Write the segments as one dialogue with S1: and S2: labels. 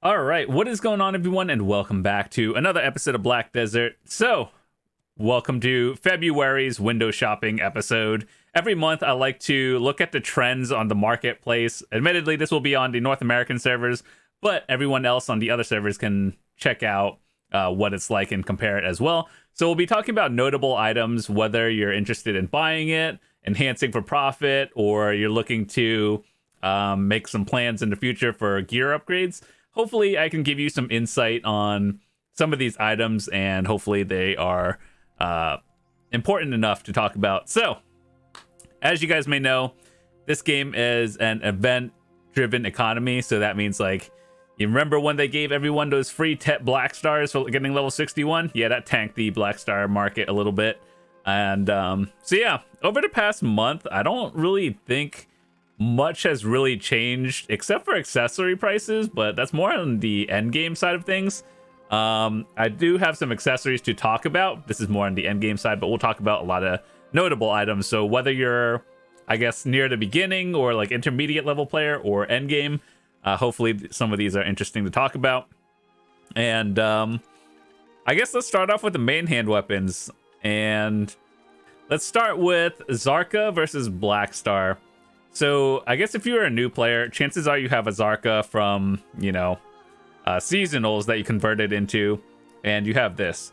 S1: All right, what is going on, everyone, and welcome back to another episode of Black Desert. So, welcome to February's window shopping episode. Every month, I like to look at the trends on the marketplace. Admittedly, this will be on the North American servers, but everyone else on the other servers can check out what it's like and compare it as well. So, we'll be talking about notable items, whether you're interested in buying it, enhancing for profit, or you're looking to make some plans in the future for gear upgrades. Hopefully I can give you some insight on some of these items, and hopefully they are important enough to talk about. So, as you guys may know, this game is an event-driven economy, so that means, like, you remember when they gave everyone those free Black Stars for getting level 61? Yeah, that tanked the Black Star market a little bit. And so yeah, over the past month, I don't really think much has really changed except for accessory prices, but that's more on the end game side of things. I do have some accessories to talk about. This is more on the end game side, but we'll talk about a lot of notable items. So whether you're, I guess, near the beginning or like intermediate level player or end game, hopefully some of these are interesting to talk about. And I guess let's start off with the main hand weapons, and let's start with Zarka versus Black Star. So I guess if you're a new player, chances are you have a Zarka from, seasonals that you converted into, and you have this.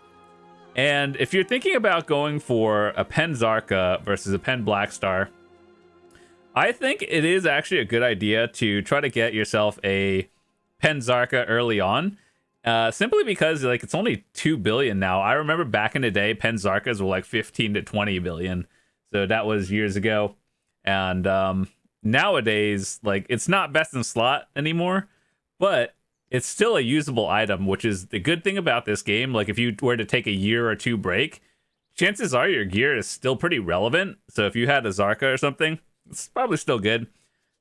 S1: And if you're thinking about going for a Pen Zarka versus a Pen Black Star, I think it is actually a good idea to try to get yourself a Pen Zarka early on, simply because like it's only 2 billion now. I remember back in the day, Pen Zarkas were like 15 to 20 billion, so that was years ago. And nowadays, like, it's not best in slot anymore, but it's still a usable item, which is the good thing about this game. Like, if you were to take a year or two break, chances are your gear is still pretty relevant. So if you had a Zarka or something, it's probably still good.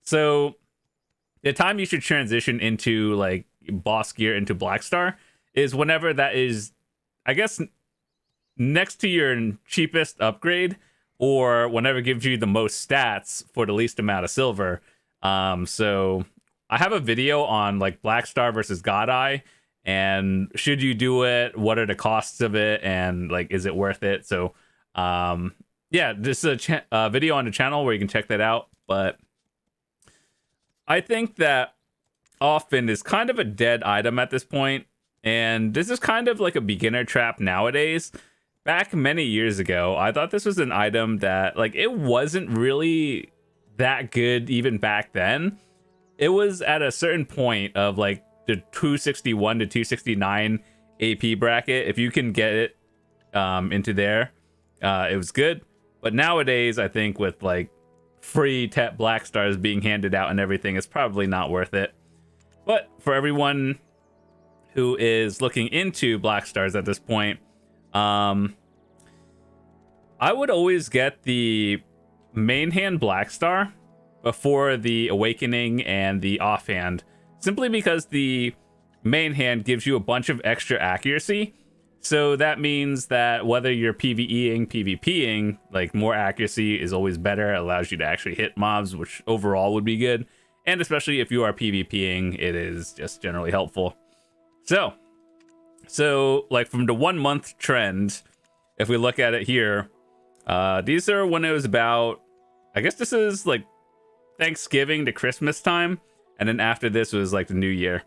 S1: So the time you should transition into like boss gear into Black Star is whenever that is, I guess, next to your cheapest upgrade, or whenever it gives you the most stats for the least amount of silver. So I have a video on like Black Star versus God Eye, and should you do it? What are the costs of it? And like, is it worth it? So yeah, this is a video on the channel where you can check that out. But I think that Offhand is kind of a dead item at this point, and this is kind of like a beginner trap nowadays. Back many years ago, I thought this was an item that, like, it wasn't really that good even back then. It was at a certain point of, like, the 261 to 269 AP bracket. If you can get it into there, it was good. But nowadays, I think with, like, free Tet Black Stars being handed out and everything, it's probably not worth it. But for everyone who is looking into Black Stars at this point, I would always get the main hand Black Star before the Awakening and the Offhand, simply because the main hand gives you a bunch of extra accuracy. So that means that whether you're PvEing, PvPing, like, more accuracy is always better. It allows you to actually hit mobs, which overall would be good. And especially if you are PvPing, it is just generally helpful. So like, from the 1 month trend, if we look at it here, these are when it was about, I guess this is like Thanksgiving to Christmas time, and then after this was like the New Year.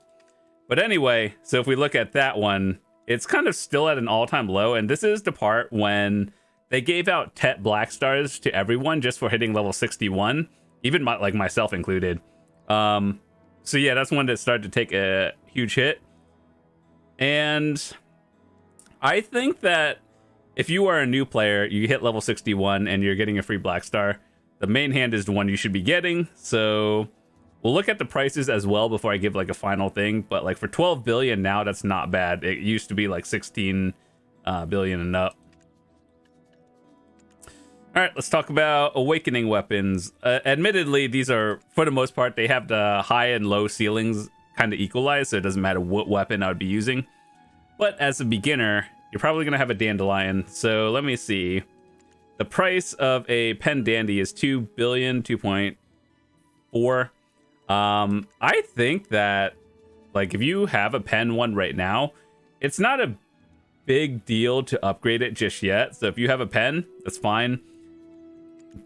S1: But anyway, so if we look at that one, it's kind of still at an all-time low, and this is the part when they gave out Tet Black Stars to everyone just for hitting level 61, even like myself included. So yeah, that's when it started to take a huge hit. And I think that if you are a new player, you hit level 61 and you're getting a free Black Star, the main hand is the one you should be getting. So we'll look at the prices as well before I give like a final thing. But like, for 12 billion now, that's not bad. It used to be like 16 billion and up. All right, let's talk about Awakening weapons. Admittedly, these are, for the most part, they have the high and low ceilings kind of equalized, so it doesn't matter what weapon I would be using. But as a beginner, you're probably going to have a Dandelion. So let me see. The price of a Pen Dandy is 2 billion, 2.4. I think that like if you have a pen one right now, it's not a big deal to upgrade it just yet. So if you have a pen, that's fine.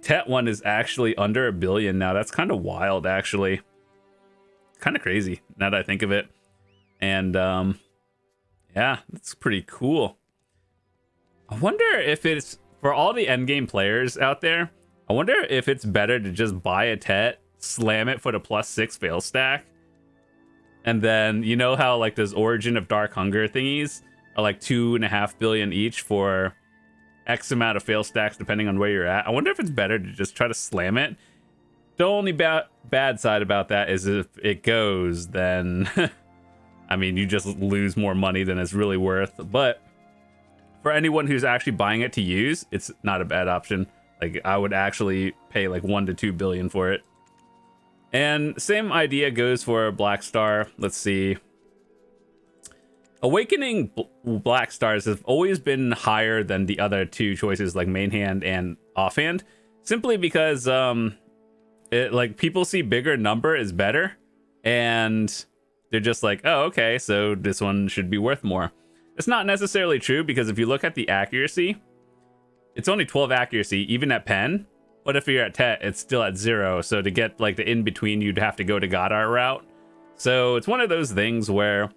S1: Tet one is actually under 1 billion now. That's kind of wild, actually. Kind of crazy now that I think of it. And yeah, that's pretty cool. I wonder if it's, for all the endgame players out there, I wonder if it's better to just buy a Tet, slam it for the +6 fail stack, and then you know how like those Origin of Dark Hunger thingies are like 2.5 billion each for X amount of fail stacks depending on where you're at. I wonder if it's better to just try to slam it. The only bad side about that is if it goes, then I mean, you just lose more money than it's really worth. But for anyone who's actually buying it to use, it's not a bad option. Like, I would actually pay like 1 to 2 billion for it. And same idea goes for Black Star. Let's see. Awakening Black Stars have always been higher than the other two choices, like Main Hand and Offhand, simply because like people see bigger number is better, and they're just like, oh, okay, so this one should be worth more. It's not necessarily true, because if you look at the accuracy, it's only 12 accuracy, even at pen. But if you're at Tet, it's still at 0. So to get like the in-between, you'd have to go to Godar route. So it's one of those things where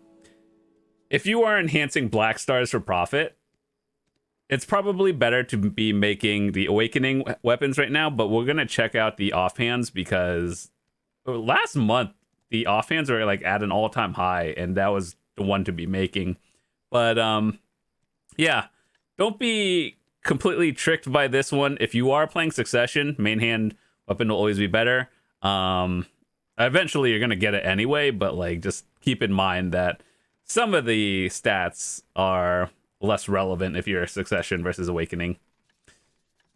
S1: if you are enhancing Black Stars for profit, it's probably better to be making the Awakening weapons right now. But we're going to check out the Offhands, because last month, the Offhands were like at an all-time high, and that was the one to be making. But yeah, don't be completely tricked by this one. If you are playing Succession, Main Hand weapon will always be better. Eventually you're gonna get it anyway, but like just keep in mind that some of the stats are less relevant if you're Succession versus Awakening.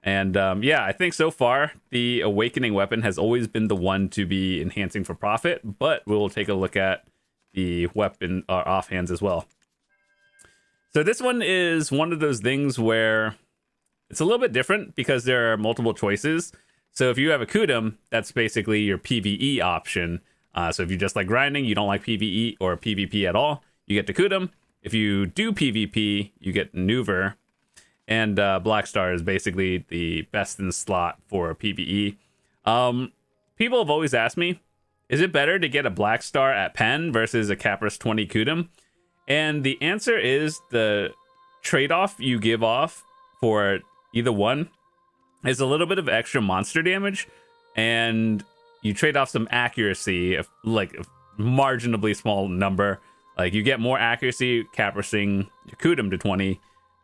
S1: And yeah, I think so far the Awakening weapon has always been the one to be enhancing for profit, but we'll take a look at the weapon offhands as well. So this one is one of those things where it's a little bit different because there are multiple choices. So if you have a Kudum, that's basically your PvE option. So if you just like grinding, you don't like PvE or PvP at all, you get the Kudum. If you do PvP, you get Nuver. And Black Star is basically the best in slot for PvE. People have always asked me, is it better to get a Black Star at Pen versus a Capris 20 Kudum? And the answer is the trade-off you give off for either one is a little bit of extra monster damage, and you trade off some accuracy, like a marginally small number. Like you get more accuracy Caprising your Kudum to 20,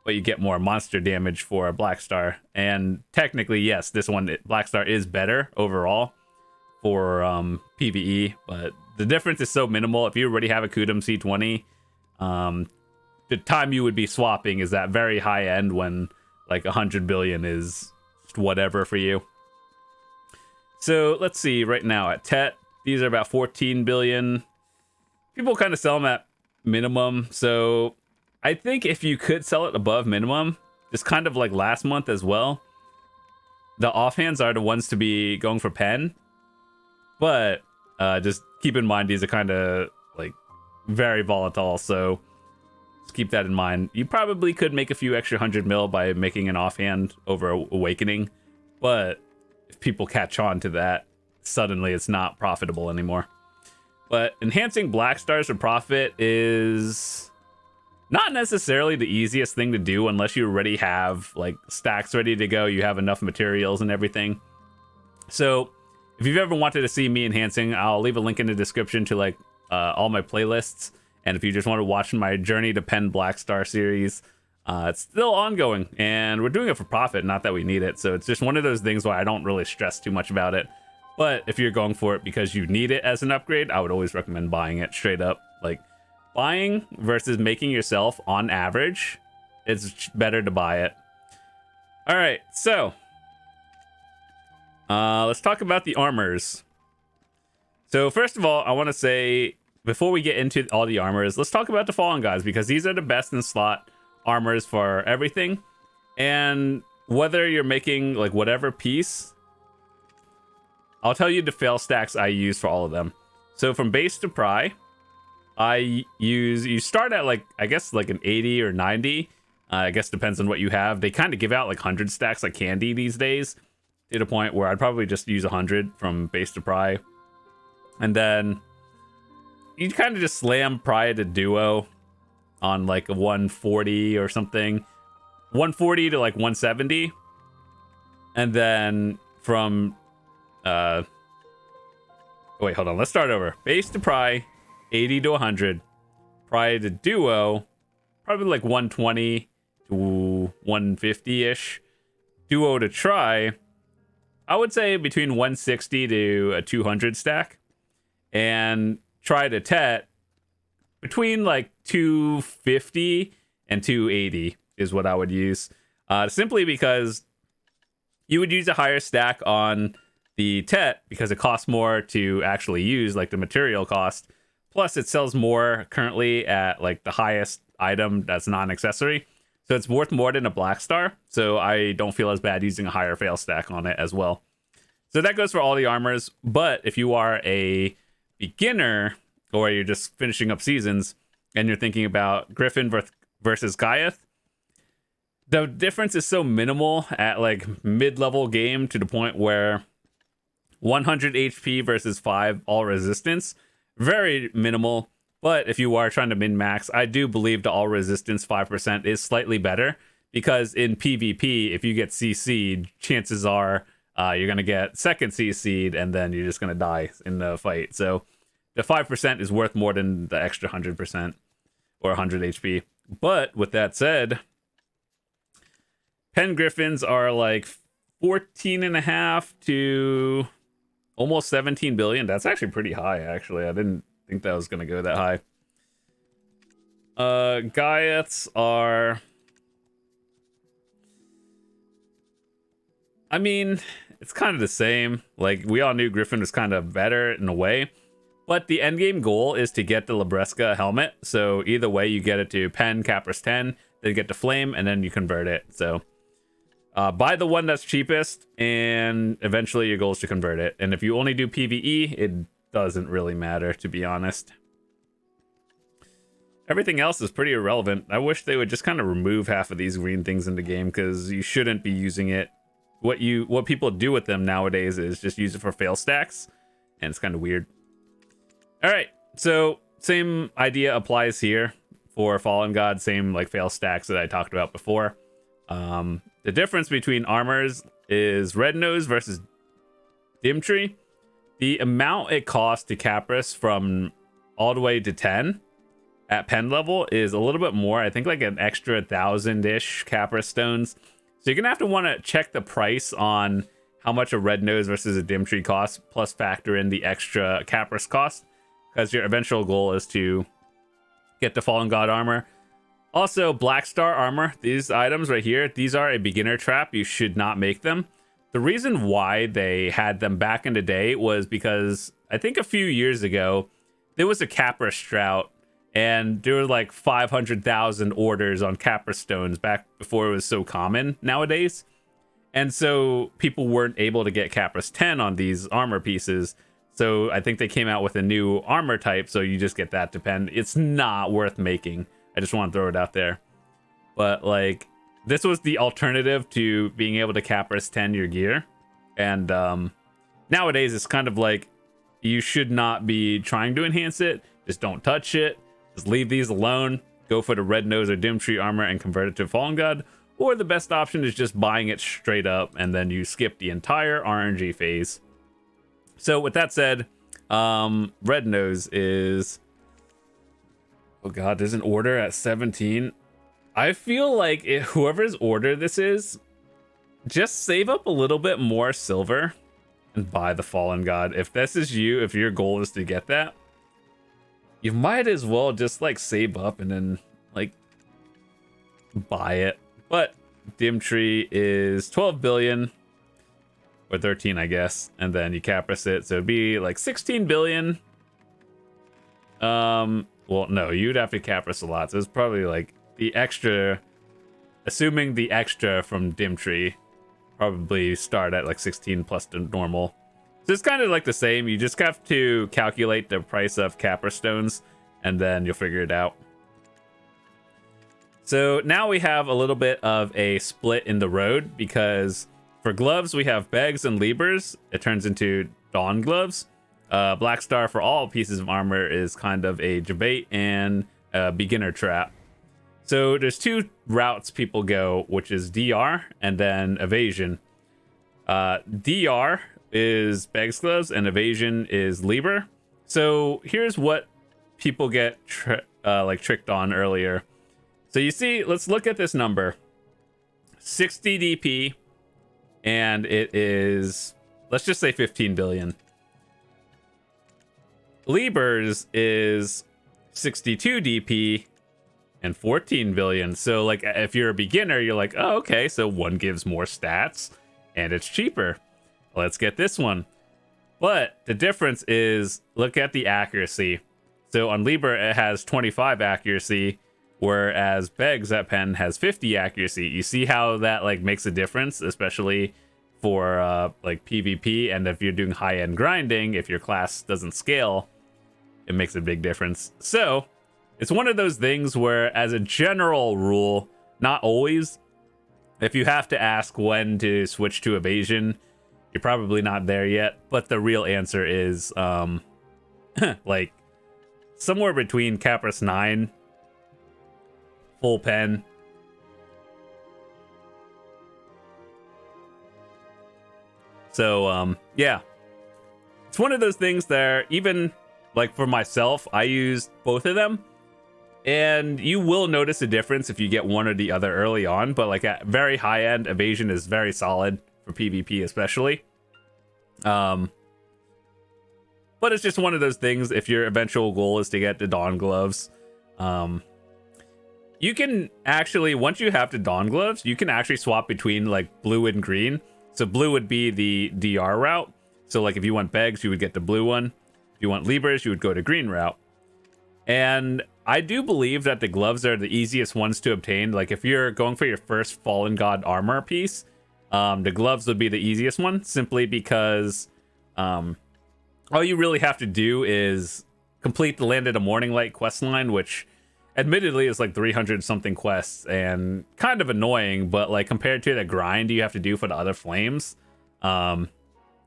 S1: but you get more monster damage for a Black Star. And technically, yes, this one, Black Star, is better overall for PvE, but the difference is so minimal. If you already have a Kudum C20, the time you would be swapping is that very high end when like 100 billion is just whatever for you. So let's see, right now at Tet, these are about 14 billion. People kind of sell them at minimum. So I think if you could sell it above minimum, just kind of like last month as well, the offhands are the ones to be going for pen. But just keep in mind, these are kind of like very volatile, so just keep that in mind. You probably could make a few extra 100 mil by making an offhand over Awakening, but if people catch on to that, suddenly it's not profitable anymore. But enhancing Black Stars for profit is not necessarily the easiest thing to do unless you already have like stacks ready to go, you have enough materials and everything. So if you've ever wanted to see me enhancing, I'll leave a link in the description to like all my playlists. And if you just want to watch my Journey to Pen Black Star series, it's still ongoing, and we're doing it for profit, not that we need it. So it's just one of those things where I don't really stress too much about it. But if you're going for it because you need it as an upgrade, I would always recommend buying it straight up. Like buying versus making yourself, on average, it's better to buy it. All right, so let's talk about the armors. So first of all, I want to say, before we get into all the armors, let's talk about the Fallen Gods, because these are the best in slot armors for everything. And whether you're making like whatever piece, I'll tell you the fail stacks I use for all of them. So from base to pry, you start at like, I guess like an 80 or 90. I guess depends on what you have. They kind of give out like 100 stacks like candy these days, to the point where I'd probably just use 100 from base to pry. And then you kind of just slam pry to duo on like a 140 or something. 140 to like 170. And then from wait, hold on. Let's start over. Base to pry, 80 to 100. Pry to duo, probably like 120 to 150-ish. Duo to try, I would say between 160 to a 200 stack. And try to tet, between like 250 and 280 is what I would use. Simply because you would use a higher stack on the tet because it costs more to actually use, like the material cost. Plus, it sells more currently at like the highest item that's non-accessory. So it's worth more than a black star. So I don't feel as bad using a higher fail stack on it as well. So that goes for all the armors. But if you are a beginner or you're just finishing up seasons and you're thinking about Griffin versus Gaiath, the difference is so minimal at like mid-level game to the point where 100 HP versus 5 all resistance, very minimal. But if you are trying to min-max, I do believe the all resistance 5% is slightly better, because in PvP, if you get CC'd, chances are you're going to get second CC'd and then you're just going to die in the fight. So the 5% is worth more than the extra 100% or 100 HP. But with that said, Pen Griffins are like 14.5 to almost 17 billion. That's actually pretty high, actually. I didn't think that was going to go that high. Gaiaths are... I mean, it's kind of the same. Like, we all knew Griffin was kind of better in a way. But the endgame goal is to get the Labresca helmet. So either way, you get it to Pen, Capris 10, then get the Flame, and then you convert it. So buy the one that's cheapest, and eventually your goal is to convert it. And if you only do PvE, it doesn't really matter, to be honest. Everything else is pretty irrelevant. I wish they would just kind of remove half of these green things in the game, because you shouldn't be using it. What people do with them nowadays is just use it for fail stacks, and it's kind of weird. All right, so same idea applies here for Fallen God, same like fail stacks that I talked about before. The difference between armors is Red Nose versus Dimtree. The amount it costs to Capris from all the way to 10 at pen level is a little bit more. I think like an extra 1,000-ish Capris stones. So you're gonna have to want to check the price on how much a Red Nose versus a Dimtree costs, plus factor in the extra Capris cost, because your eventual goal is to get the Fallen God armor. Also, Black Star armor, these items right here, these are a beginner trap. You should not make them. The reason why they had them back in the day was because I think a few years ago, there was a Capris drought, and there were like 500,000 orders on Capris stones back before it was so common nowadays. And so people weren't able to get Capris 10 on these armor pieces. So I think they came out with a new armor type, so you just get that to pen. It's not worth making. I just want to throw it out there. But like, this was the alternative to being able to Capris 10 your gear. And nowadays it's kind of like, you should not be trying to enhance it. Just don't touch it. Just leave these alone. Go for the Red Nose or Dimtree armor and convert it to Fallen God. Or the best option is just buying it straight up, and then you skip the entire RNG phase. So with that said, Red Nose is... Oh god, there's an order at 17. I feel like whoever's order this is, just save up a little bit more silver and buy the Fallen God. If this is you, if your goal is to get that, you might as well just like save up and then like buy it. But Dimtree is 12 billion. Or 13, I guess, and then you Capris it, so it'd be like 16 billion. Well, no, you'd have to Capris a lot, so it's probably like the extra, assuming the extra from Dimtree, probably start at like 16 plus the normal. So it's kind of like the same. You just have to calculate the price of Capris stones and then you'll figure it out. So now we have a little bit of a split in the road, because for gloves we have Begs and Libers. It turns into Dawn gloves. Black Star for all pieces of armor is kind of a debate and a beginner trap. So there's two routes people go, which is DR and then evasion. DR is Beg's gloves and evasion is Liber. So here's what people get tricked on earlier. So you see, let's look at this number. 60 DP, and it is, let's just say 15 billion. Libers is 62 DP and 14 billion. So like if you're a beginner, you're like, oh, okay, so one gives more stats and it's cheaper. Let's get this one. But the difference is, look at the accuracy. So on Liber, it has 25 accuracy, whereas Beg's at Pen has 50 accuracy. You see how that like makes a difference, especially for like PvP, and if you're doing high-end grinding, if your class doesn't scale, it makes a big difference. So it's one of those things where, as a general rule, not always, if you have to ask when to switch to evasion, you're probably not there yet. But the real answer is like somewhere between Capris 9, full pen, so yeah, it's one of those things there. Even like for myself, I used both of them, and you will notice a difference if you get one or the other early on. But like at very high end, evasion is very solid for PvP especially. But it's just one of those things. If your eventual goal is to get the Dawn gloves, you can actually, once you have the Dawn gloves, you can actually swap between like blue and green. So blue would be the DR route. So like if you want Begs, you would get the blue one. If you want Libers, you would go to green route. And I do believe that the gloves are the easiest ones to obtain. Like if you're going for your first Fallen God armor piece, the gloves would be the easiest one, simply because all you really have to do is complete the Land of the Morning Light quest line, which admittedly is like 300 something quests and kind of annoying, but like compared to the grind you have to do for the other flames,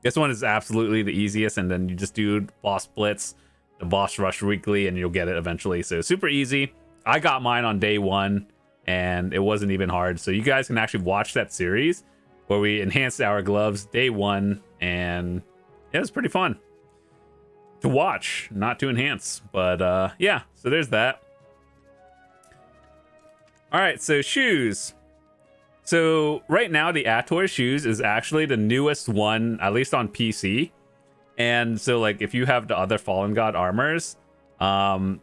S1: this one is absolutely the easiest. And then you just do boss blitz, the boss rush weekly, and you'll get it eventually. So super easy. I got mine on day one and it wasn't even hard. So you guys can actually watch that series where we enhanced our gloves day one, and it was pretty fun to watch, not to enhance. But yeah, so there's that. All right, so shoes. So right now, the Ator shoes is actually the newest one, at least on PC. And so like if you have the other Fallen God armors, the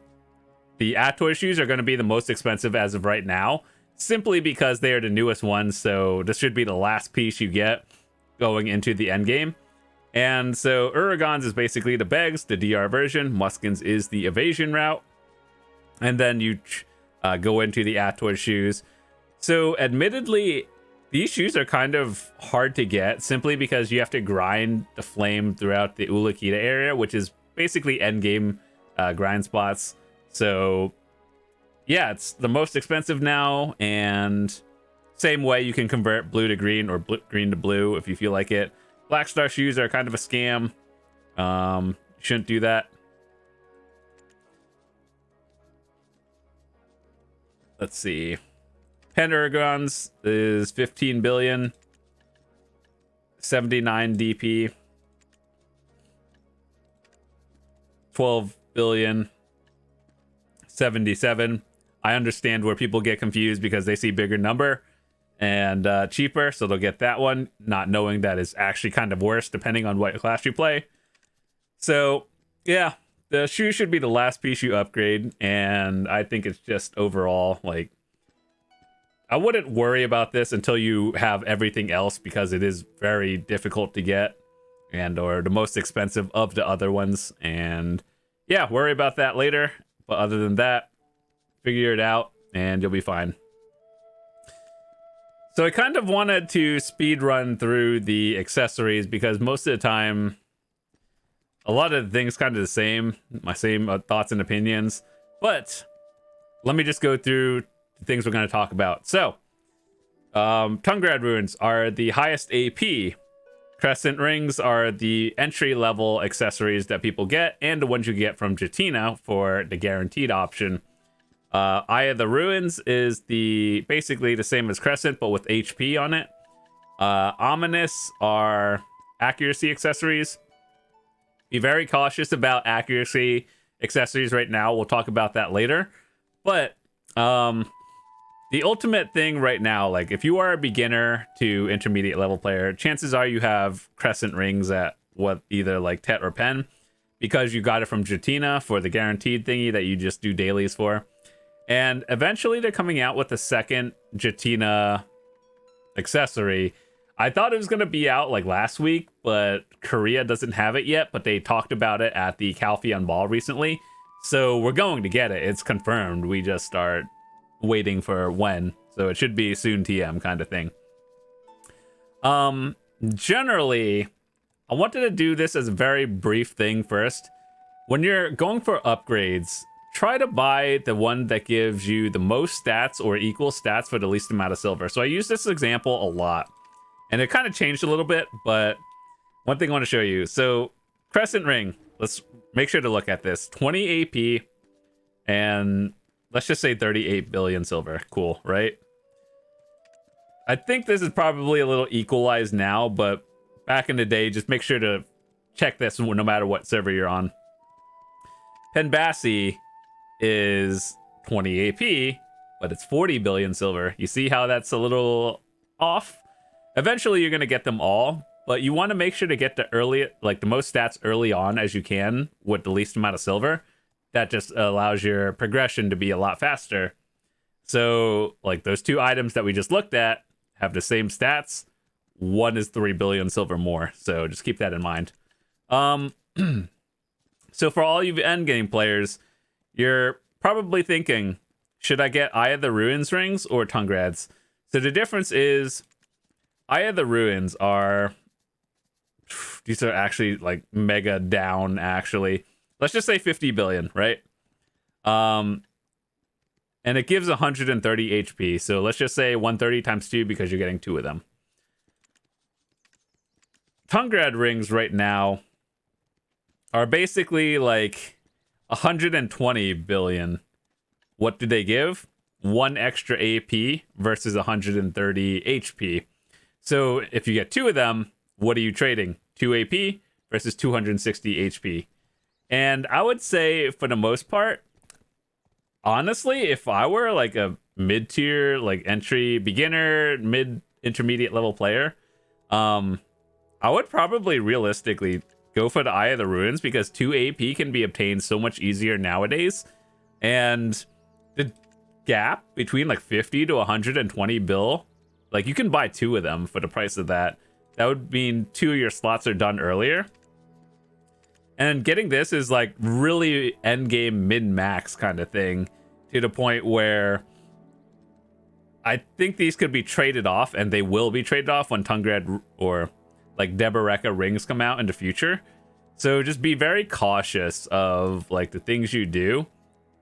S1: Ator shoes are going to be the most expensive as of right now, simply because they are the newest ones. So this should be the last piece you get going into the end game. And so Uragon's is basically the Begs, the DR version. Muskin's is the evasion route. And then you go into the Ator shoes. So admittedly, these shoes are kind of hard to get, simply because you have to grind the flame throughout the Ulakita area, which is basically end game grind spots. So yeah, it's the most expensive now, and same way you can convert blue to green or green to blue if you feel like it. Black Star shoes are kind of a scam. Shouldn't do that. Let's see. Pendragon's is 15 billion, 79 DP, 12 billion, 77. I understand where people get confused because they see bigger number and cheaper, so they'll get that one, not knowing that is actually kind of worse depending on what class you play. So yeah, the shoe should be the last piece you upgrade, and I think it's just overall, like, I wouldn't worry about this until you have everything else, because it is very difficult to get and or the most expensive of the other ones. And yeah, worry about that later. But other than that, figure it out and you'll be fine. So I kind of wanted to speed run through the accessories, because most of the time, a lot of the things kind of the same, my same thoughts and opinions. But let me just go through the things we're going to talk about. So, Tungrad runes are the highest AP. Crescent rings are the entry-level accessories that people get, and the ones you get from Jatina for the guaranteed option. Eye of the Ruins is basically the same as Crescent, but with HP on it. Ominous are accuracy accessories. Be very cautious about accuracy accessories right now. We'll talk about that later. But the ultimate thing right now, like if you are a beginner to intermediate level player, chances are you have Crescent rings at either like Tet or Pen, because you got it from Jatina for the guaranteed thingy that you just do dailies for. And eventually they're coming out with a second Jatina accessory. I thought it was going to be out like last week, but Korea doesn't have it yet, but they talked about it at the Calpheon Ball recently. So we're going to get it. It's confirmed. We just start waiting for when. So it should be soon TM kind of thing. Generally, I wanted to do this as a very brief thing first. When you're going for upgrades, try to buy the one that gives you the most stats or equal stats for the least amount of silver. So I use this example a lot, and it kind of changed a little bit, but one thing I want to show you. So Crescent Ring, let's make sure to look at this. 20 AP, and let's just say 38 billion silver. Cool, right? I think this is probably a little equalized now, but back in the day, just make sure to check this no matter what server you're on. Penbassi is 20 AP, but it's 40 billion silver. You see how that's a little off? Eventually, you're going to get them all, but you want to make sure to get the most stats early on as you can with the least amount of silver. That just allows your progression to be a lot faster. So, like those two items that we just looked at have the same stats. One is 3 billion silver more, so just keep that in mind. So for all you endgame players, you're probably thinking, should I get Eye of the Ruins rings or Tungrads? So the difference is, Eye of the Ruins these are actually like mega down, actually. Let's just say 50 billion, right? And it gives 130 HP. So let's just say 130 times 2 because you're getting 2 of them. Tungrad rings right now are basically like 120 billion. What do they give? 1 extra AP versus 130 HP. So if you get 2 of them, what are you trading? 2 AP versus 260 HP. And I would say for the most part, honestly, if I were like a mid-tier, like entry beginner, mid-intermediate level player, I would probably realistically go for the Eye of the Ruins, because 2 AP can be obtained so much easier nowadays. And the gap between like 50 to 120 bill, like you can buy 2 of them for the price of that. That would mean 2 of your slots are done earlier. And getting this is like really endgame min-max kind of thing, to the point where I think these could be traded off, and they will be traded off when Tungrad or like Taebaek rings come out in the future. So just be very cautious of like the things you do,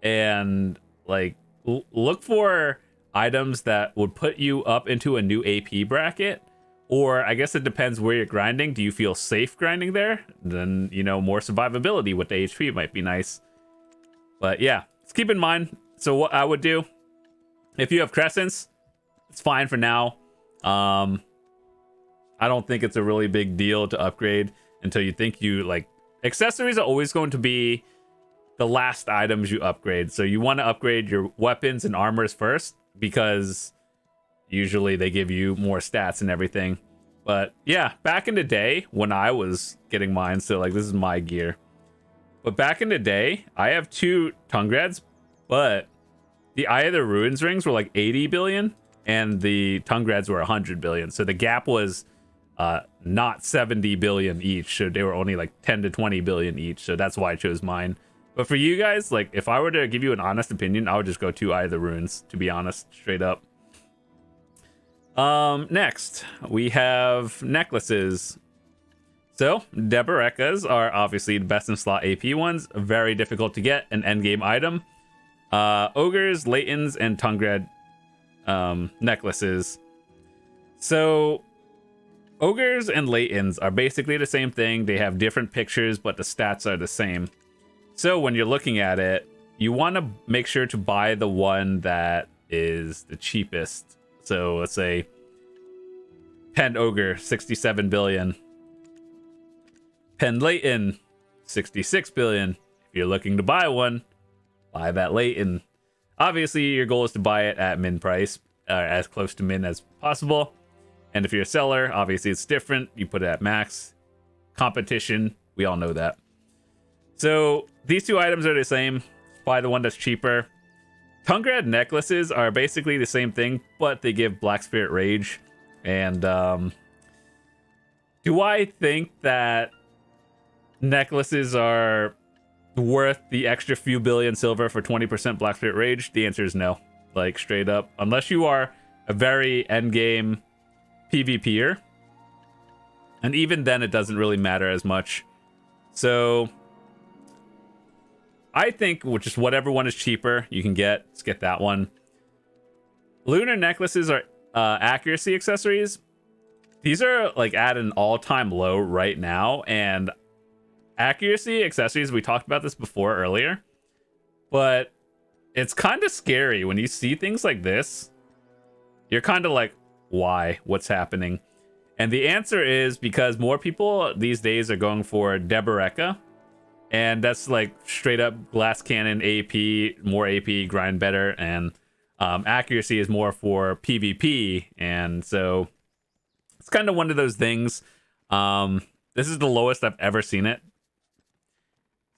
S1: and like look for items that would put you up into a new AP bracket. Or I guess it depends where you're grinding. Do you feel safe grinding there? Then, more survivability with the HP might be nice. But yeah, just keep in mind. So what I would do, if you have Crescents, it's fine for now. I don't think it's a really big deal to upgrade until you think accessories are always going to be the last items you upgrade. So you want to upgrade your weapons and armors first, because usually they give you more stats and everything. But yeah, back in the day when I was getting mine, so like this is my gear. But back in the day, I have 2 Tungrads, but the Eye of the Ruins rings were like 80 billion and the Tungrads were 100 billion. So the gap was not 70 billion each. So they were only like 10 to 20 billion each. So that's why I chose mine. But for you guys, like if I were to give you an honest opinion, I would just go 2 Eye of the Ruins, to be honest, straight up. Next, we have necklaces. So, Taebaekas are obviously the best in slot AP ones. Very difficult to get, an endgame item. Ogres, Latins, and Tungred necklaces. So Ogres and Latins are basically the same thing. They have different pictures, but the stats are the same. So when you're looking at it, you want to make sure to buy the one that is the cheapest. So let's say Pen Ogre, 67 billion. Pen Latin, 66 billion. If you're looking to buy one, buy that Latin. Obviously, your goal is to buy it at min price, as close to min as possible. And if you're a seller, obviously it's different. You put it at max. Competition, we all know that. So these two items are the same. Buy the one that's cheaper. Tungred necklaces are basically the same thing, but they give Black Spirit Rage. And do I think that necklaces are worth the extra few billion silver for 20% Black Spirit Rage? The answer is no. Like, straight up. Unless you are a very endgame PvPer. And even then, it doesn't really matter as much. So I think just whatever one is cheaper you can get, let's get that one. Lunar necklaces are accuracy accessories. These are like at an all-time low right now, and accuracy accessories, we talked about this before earlier, but it's kind of scary when you see things like this. You're kind of like, why? What's happening? And the answer is because more people these days are going for Taebaek, and that's like straight up glass cannon AP, more AP, grind better, and accuracy is more for PvP. And so it's kind of one of those things. This is the lowest I've ever seen it.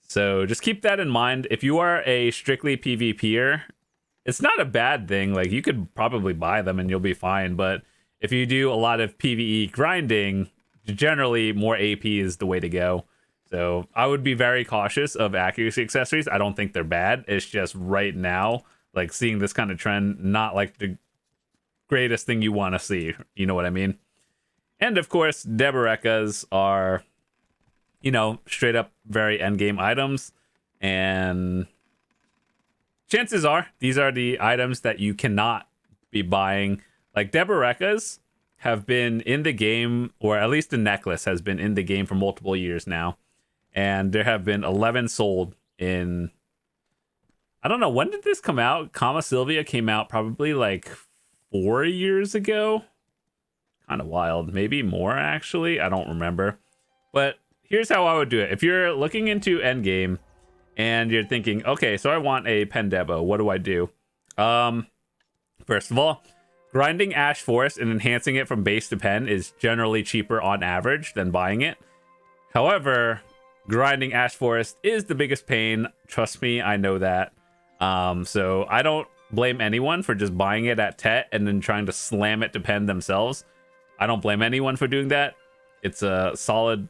S1: So just keep that in mind. If you are a strictly PvPer, it's not a bad thing. Like, you could probably buy them and you'll be fine. But if you do a lot of PvE grinding, generally more AP is the way to go. So I would be very cautious of accuracy accessories. I don't think they're bad. It's just right now, like, seeing this kind of trend, not like the greatest thing you want to see. You know what I mean? And of course, Taebaekas are, you know, straight up very endgame items. And chances are these are the items that you cannot be buying. Like, Taebaekas have been in the game, or at least the necklace has been in the game for multiple years now. And there have been 11 sold in, I don't know, when did this come out? Kama Sylvia came out probably like 4 years ago. Kind of wild. Maybe more, actually. I don't remember. But here's how I would do it. If you're looking into endgame and you're thinking, okay, so I want a Pen Debo, what do I do? First of all, grinding Ash Forest and enhancing it from base to pen is generally cheaper on average than buying it. However, grinding Ash Forest is the biggest pain. Trust me, I know that. So I don't blame anyone for just buying it at Tet and then trying to slam it to pen themselves. I don't blame anyone for doing that. It's a solid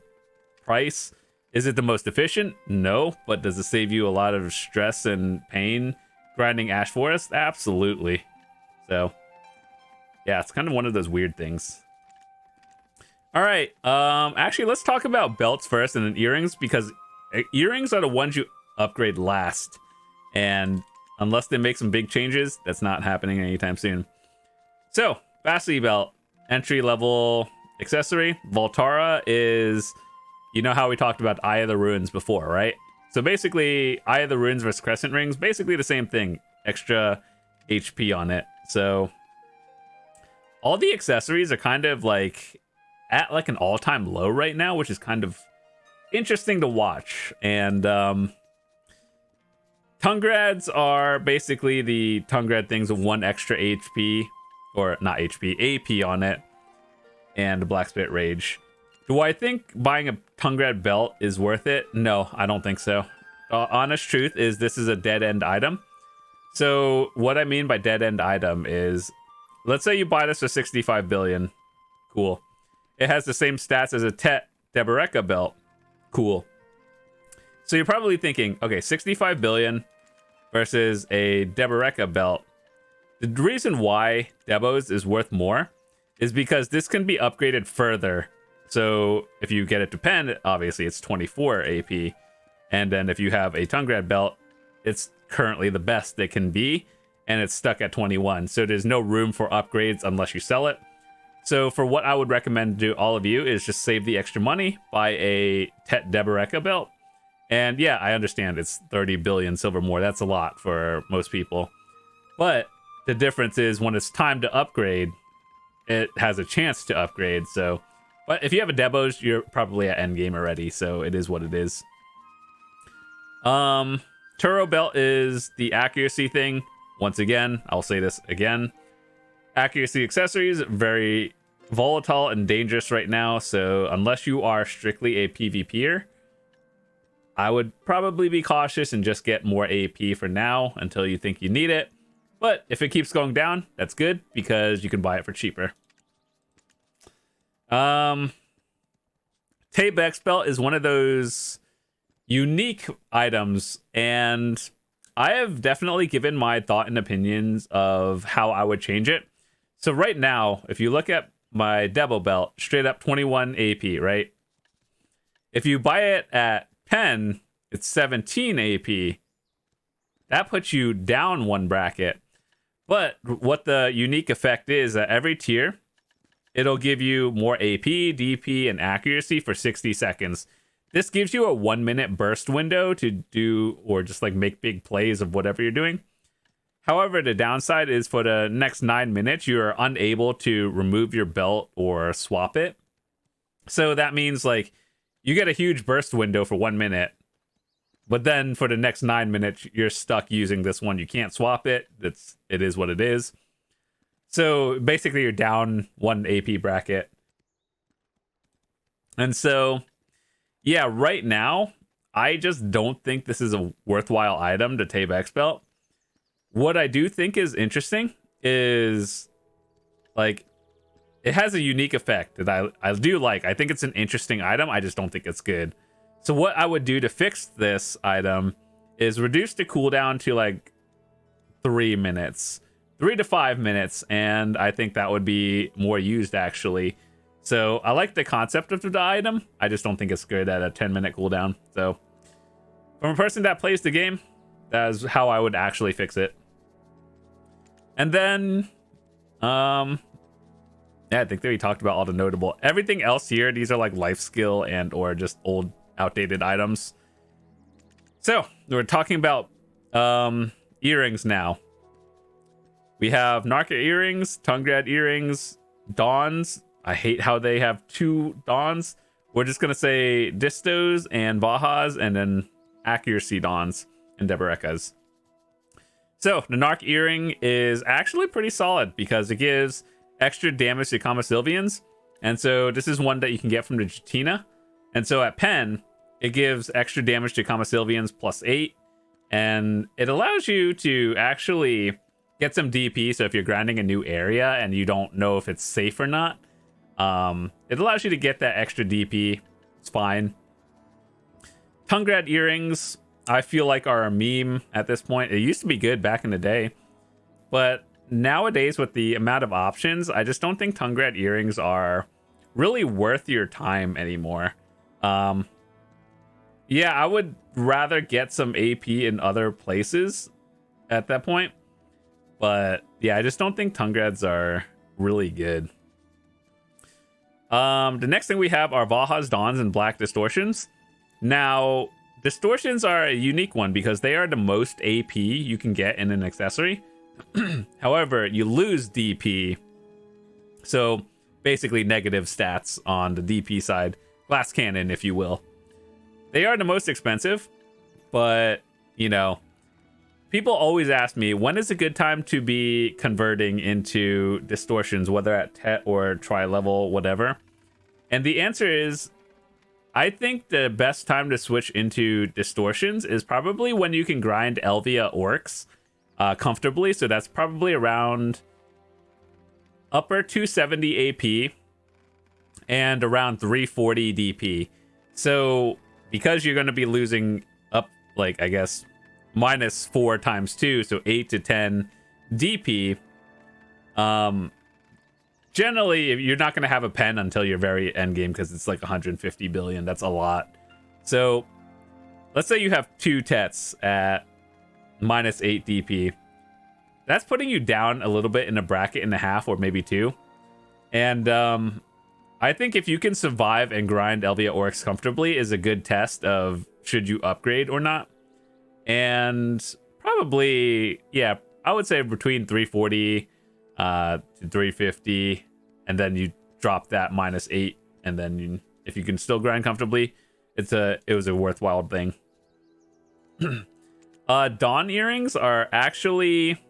S1: price. Is it the most efficient? No. But does it save you a lot of stress and pain grinding Ash Forest? Absolutely. So yeah, it's kind of one of those weird things. All right. Actually, let's talk about belts first and then earrings, because earrings are the ones you upgrade last. And unless they make some big changes, that's not happening anytime soon. So, Vasily belt, entry level accessory. Voltara is, you know how we talked about Eye of the Ruins before, right? So basically, Eye of the Ruins versus Crescent Rings, basically the same thing. Extra HP on it. So all the accessories are kind of like at like an all-time low right now, which is kind of interesting to watch. And Tungrads are basically the Tungrad things with 1 extra HP, or not HP, AP on it, and Black Spirit Rage. Do I think buying a Tungrad belt is worth it? No, I don't think so. Honest truth is this is a dead-end item. So what I mean by dead-end item is, let's say you buy this for 65 billion. Cool. It has the same stats as a Taebaek belt. Cool. So you're probably thinking, okay, 65 billion versus a Taebaek belt. The reason why Debos is worth more is because this can be upgraded further. So if you get it to pen, obviously it's 24 AP. And then if you have a Tungrad belt, it's currently the best it can be, and it's stuck at 21. So there's no room for upgrades unless you sell it. So for what I would recommend to all of you is just save the extra money, buy a Taebaek belt. And yeah, I understand it's 30 billion silver more. That's a lot for most people. But the difference is when it's time to upgrade, it has a chance to upgrade. So, but if you have a Debos, you're probably at endgame already. So it is what it is. Turo belt is the accuracy thing. Once again, I'll say this again. Accuracy accessories, very volatile and dangerous right now. So unless you are strictly a PvPer, I would probably be cautious and just get more AP for now until you think you need it. But if it keeps going down, that's good because you can buy it for cheaper. Taebaek's belt is one of those unique items, and I have definitely given my thought and opinions of how I would change it. So right now, if you look at my Debo belt, straight up 21 AP, right? If you buy it at 10, it's 17 AP. That puts you down one bracket. But what the unique effect is that every tier, it'll give you more AP, DP, and accuracy for 60 seconds. This gives you a 1 minute burst window to do or just like make big plays of whatever you're doing. However, the downside is for the next 9 minutes, you're unable to remove your belt or swap it. So that means like you get a huge burst window for 1 minute, but then for the next 9 minutes, you're stuck using this one. You can't swap it. It is what it is. So basically you're down one AP bracket. And so, yeah, right now, I just don't think this is a worthwhile item to Taebaek's belt. What I do think is interesting is, like, it has a unique effect that I do like. I think it's an interesting item. I just don't think it's good. So what I would do to fix this item is reduce the cooldown to like 3 minutes, 3 to 5 minutes. And I think that would be more used actually. So I like the concept of the item. I just don't think it's good at a 10-minute cooldown. So from a person that plays the game, that is how I would actually fix it. And then, yeah, I think that we talked about all the notable. Everything else here, these are like life skill and or just old outdated items. So we're talking about earrings now. We have Narca earrings, Tungrad earrings, Dawns. I hate how they have 2 Dawns. We're just gonna say Distos and Vahas, and then accuracy Dawns and Debarekas. So the Narc earring is actually pretty solid because it gives extra damage to Kama Sylvians. And so this is one that you can get from the Jatina. And so at Pen, it gives extra damage to Kama Sylvians +8. And it allows you to actually get some DP. So if you're grinding a new area and you don't know if it's safe or not, it allows you to get that extra DP. It's fine. Tungrad earrings, I feel like are a meme at this point. It used to be good back in the day. But nowadays, with the amount of options, I just don't think Tungrad earrings are really worth your time anymore. Yeah, I would rather get some AP in other places at that point. But yeah, I just don't think Tungrads are really good. The next thing we have are Vaha's Dawns and Black Distortions. Now, Distortions are a unique one because they are the most AP you can get in an accessory. However, you lose DP. So basically negative stats on the DP side. Glass cannon, if you will. They are the most expensive, but, you know, people always ask me, when is a good time to be converting into Distortions, whether at TET or tri-level, whatever? And the answer is, I think the best time to switch into Distortions is probably when you can grind Elvia Orcs comfortably. So that's probably around upper 270 AP and around 340 DP. So because you're going to be losing up, like, I guess, -4 times 2, so 8 to 10 DP, generally you're not going to have a pen until you're very end game because it's like 150 billion. That's a lot. So let's say you have 2 Tets at -8 DP. That's putting you down a little bit in a bracket and a half, or maybe 2. And I think if you can survive and grind Elvia Oryx comfortably is a good test of should you upgrade or not. And probably, yeah, I would say between 340 to 350, and then you drop that -8, and then if you can still grind comfortably, it was a worthwhile thing. Dawn earrings are actually,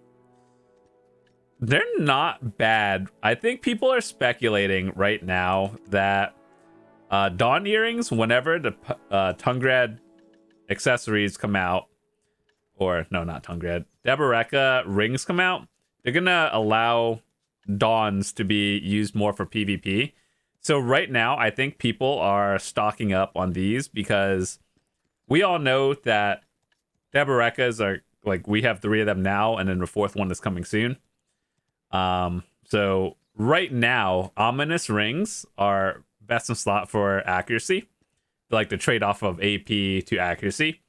S1: they're not bad. I think people are speculating right now that Dawn earrings, whenever the Tungrad accessories come out, or no, not Tungrad, Taebaek rings come out, they're gonna allow Dawns to be used more for PvP. So right now, I think people are stocking up on these because we all know that Taebaekas are, like, we have 3 of them now, and then the 4th one is coming soon. So right now, ominous rings are best in slot for accuracy, like the trade-off of AP to accuracy.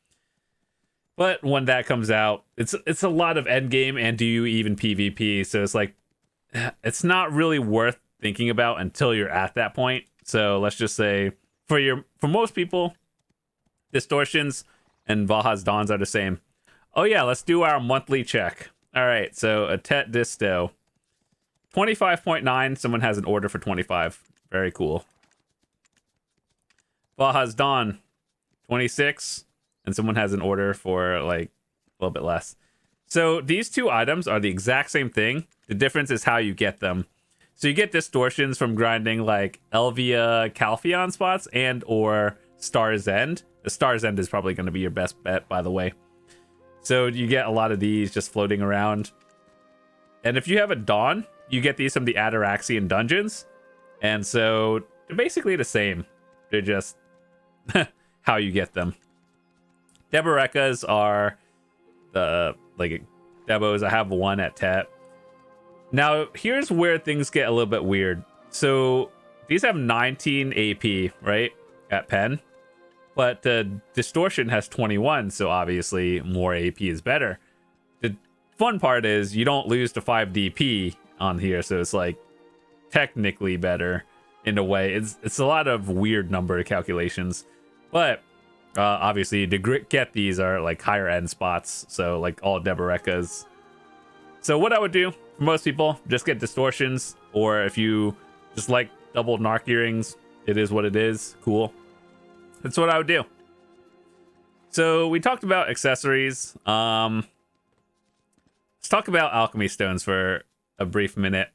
S1: But when that comes out, it's a lot of endgame, and do you even PvP? So it's like, it's not really worth thinking about until you're at that point. So let's just say for most people, distortions and Valha's Dawns are the same. Oh yeah, let's do our monthly check. All right, so a Tet Disto 25.9. Someone has an order for 25. Very cool. Valha's Dawn 26, and someone has an order for like a little bit less. So these 2 items are the exact same thing. The difference is how you get them. So you get distortions from grinding like Elvia Calpheon spots and or Star's End. The Star's End is probably going to be your best bet, by the way. So you get a lot of these just floating around. And if you have a Dawn, you get these from the Ataraxian dungeons. And so they're basically the same. They're just how you get them. Taebaekas are the, like, Debos. I have 1 at Tet. Now, here's where things get a little bit weird. So these have 19 AP, right, at Pen. But the Distortion has 21, so obviously more AP is better. The fun part is you don't lose to 5 DP on here, so it's like technically better in a way. It's a lot of weird number calculations. But obviously to get these are like higher end spots, so like all Taebaekas. So what I would do for most people, just get distortions, or if you just like double narc earrings, it is what it is. Cool. That's what I would do. So we talked about accessories. Let's talk about Alchemy Stones for a brief minute.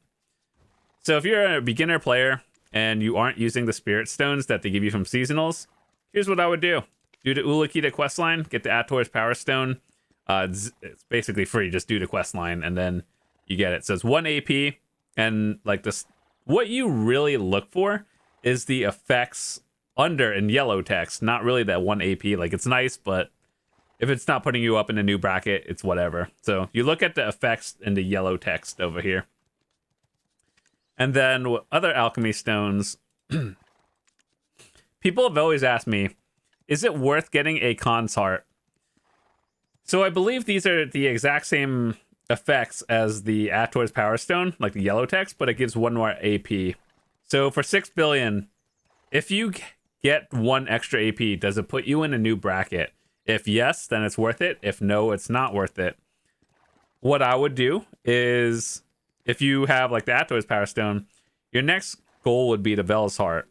S1: So if you're a beginner player and you aren't using the Spirit Stones that they give you from seasonals, here's what I would do. Do the Ulukita questline, get the Ator's Power Stone. It's basically free. Just do the questline and then you get it. So it's 1 AP, and like this, what you really look for is the effects under in yellow text, not really that 1 AP. Like, it's nice, but if it's not putting you up in a new bracket, it's whatever. So you look at the effects in the yellow text over here. And then with other Alchemy Stones, people have always asked me, is it worth getting a Khan's Heart? So I believe these are the exact same effects as the Ator's Power Stone, like the yellow text, but it gives 1 more AP. So for 6 billion, if you get 1 extra AP, does it put you in a new bracket? If yes, then it's worth it. If no, it's not worth it. What I would do is, if you have like the Ator's Power Stone, your next goal would be the Vel's Heart.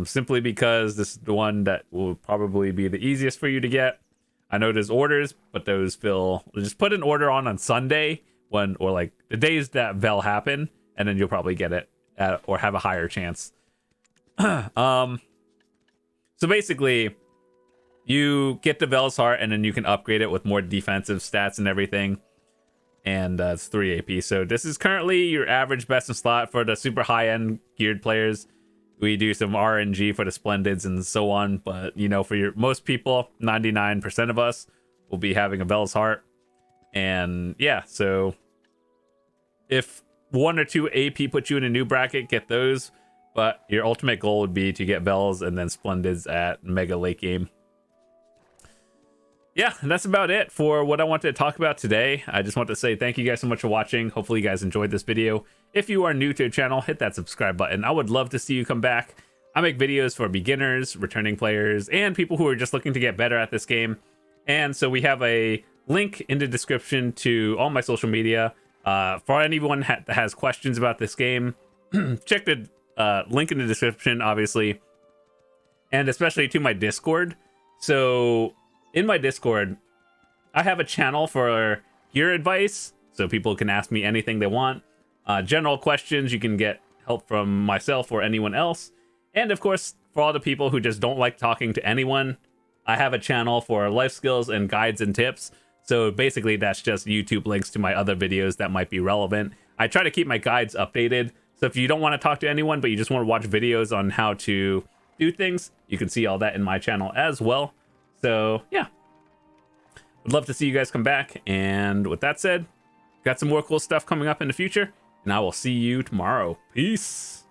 S1: Simply because this is the one that will probably be the easiest for you to get. I know there's orders, but those fill. Just put an order on Sunday when, or like the days that Vel happen, and then you'll probably get it or have a higher chance. So basically, you get the Vel's Heart, and then you can upgrade it with more defensive stats and everything. And it's 3 AP. So this is currently your average best in slot for the super high-end geared players. We do some RNG for the Splendids and so on. But, you know, for most people, 99% of us will be having a Vel's Heart. And yeah, so if 1 or 2 AP put you in a new bracket, get those. But your ultimate goal would be to get Vels and then Splendids at Mega Late Game. yeah, that's about it for what I wanted to talk about today. I just want to say thank you guys so much for watching. Hopefully you guys enjoyed this video. If you are new to the channel, hit that subscribe button. I would love to see you come back. I make videos for beginners, returning players, and people who are just looking to get better at this game. And so we have a link in the description to all my social media. For anyone that has questions about this game, check the link in the description, obviously, and especially to my Discord. So in my Discord, I have a channel for gear advice, so people can ask me anything they want. General questions, you can get help from myself or anyone else. And of course, for all the people who just don't like talking to anyone, I have a channel for life skills and guides and tips. So basically, that's just YouTube links to my other videos that might be relevant. I try to keep my guides updated. So if you don't want to talk to anyone, but you just want to watch videos on how to do things, you can see all that in my channel as well. So yeah, would love to see you guys come back. And with that said, got some more cool stuff coming up in the future, and I will see you tomorrow. Peace.